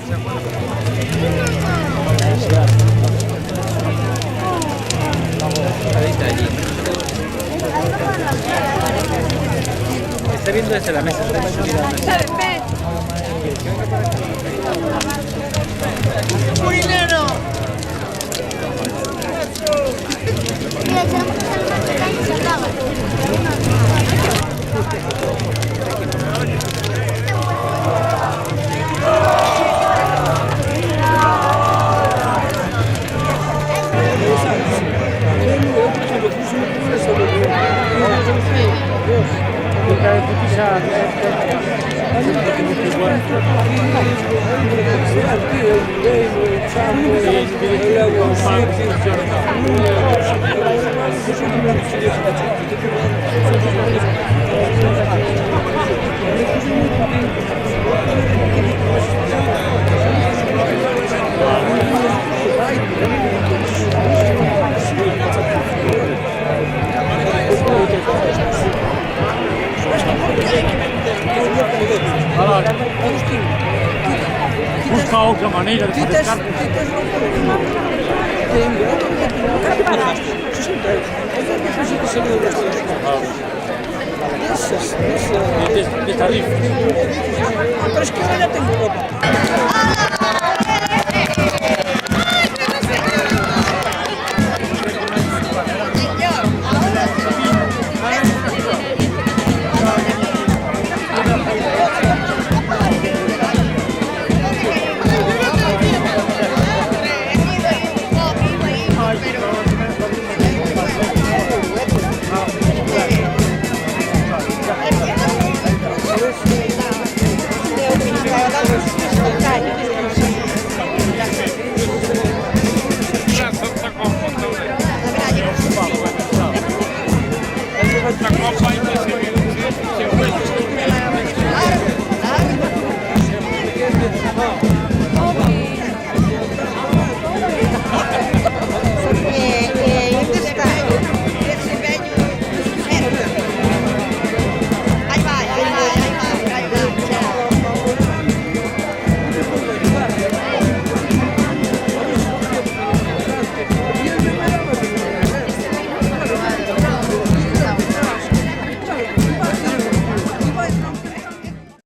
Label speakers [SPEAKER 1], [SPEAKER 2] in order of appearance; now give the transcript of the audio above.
[SPEAKER 1] Está viendo desde la mesa.
[SPEAKER 2] ¡Murileno! Mira, echamos el más pequeño y se acaba.
[SPEAKER 1] Busca otra manera de pescar. De Tarifa.
[SPEAKER 3] Pero es que ahora ya tengo ropa.
[SPEAKER 1] Essa copa aí